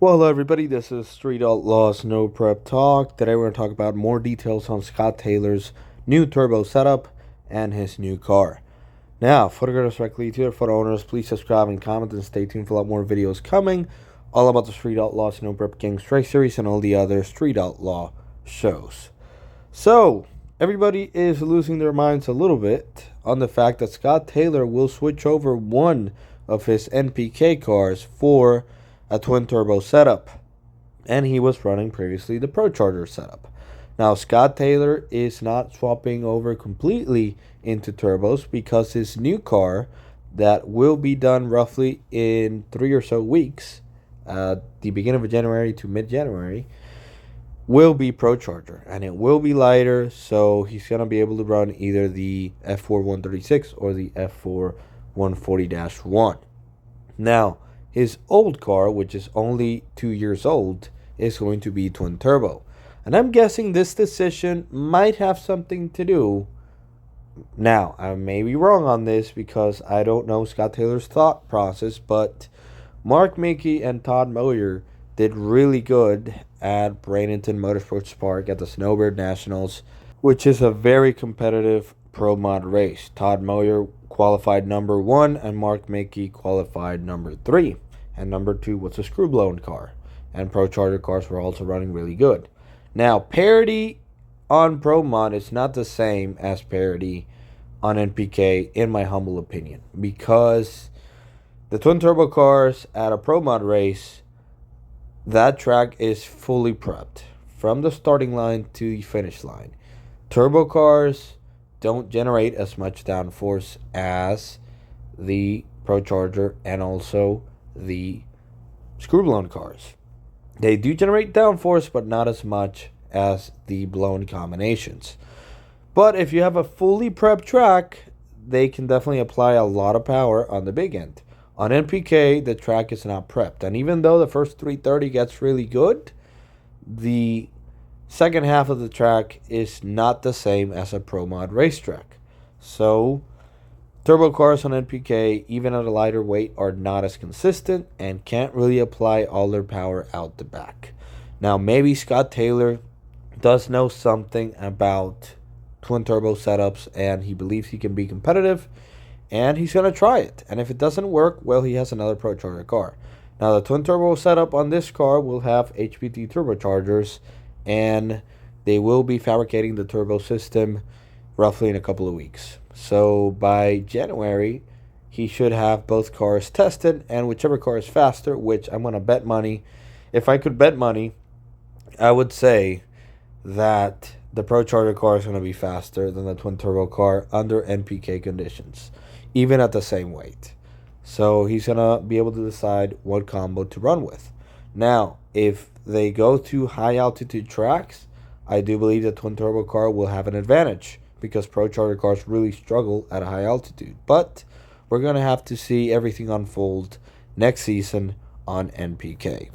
Well, hello everybody, this is Street Outlaws No Prep Talk. Today we're going to talk about more details on Scott Taylor's new turbo setup and his new car. Now, before I go directly to for owners, please subscribe and comment and stay tuned for a lot more videos coming, all about the Street Outlaws No Prep Kings Race Series and all the other Street Outlaw shows. So, everybody is losing their minds a little bit on the fact that Scott Taylor will switch over one of his NPK cars for a twin turbo setup, and he was running previously the Pro Charger setup. Now Scott Taylor is not swapping over completely into turbos because his new car that will be done roughly in 3 or so weeks, the beginning of January to mid-January, will be Pro Charger, and it will be lighter, so he's going to be able to run either the F4 136 or the F4 140-1. Now his old car, which is only 2 years old, is going to be twin turbo. And I'm guessing this decision might have something to do. Now, I may be wrong on this because I don't know Scott Taylor's thought process, but Mark Mickey and Todd Moyer did really good at Bradenton Motorsports Park at the Snowbird Nationals, which is a very competitive pro mod race. Todd Moyer qualified number 1 and Mark Mickey qualified number 3. And number 2 was a screw-blown car. And Pro Charger cars were also running really good. Now, parity on Pro Mod is not the same as parity on NPK, in my humble opinion. Because the twin turbo cars at a Pro Mod race, that track is fully prepped from the starting line to the finish line. Turbo cars don't generate as much downforce as the Pro Charger and also the screw-blown cars. They do generate downforce, but not as much as the blown combinations. But if you have a fully prepped track, they can definitely apply a lot of power on the big end. On NPK, the track is not prepped, and even though the first 330 gets really good, the second half of the track is not the same as a Pro Mod racetrack. So turbo cars on NPK, even at a lighter weight, are not as consistent and can't really apply all their power out the back. Now, maybe Scott Taylor does know something about twin turbo setups and he believes he can be competitive and he's going to try it. And if it doesn't work, well, he has another Pro Charger car. Now, the twin turbo setup on this car will have HPT turbochargers and they will be fabricating the turbo system roughly in a couple of weeks. So by January, he should have both cars tested, and whichever car is faster, which I'm going to bet money. If I could bet money, I would say that the Pro Charger car is going to be faster than the twin turbo car under NPK conditions, even at the same weight. So he's going to be able to decide what combo to run with. Now, if they go to high altitude tracks, I do believe the twin turbo car will have an advantage, because Pro Charger cars really struggle at a high altitude. But we're going to have to see everything unfold next season on NPK.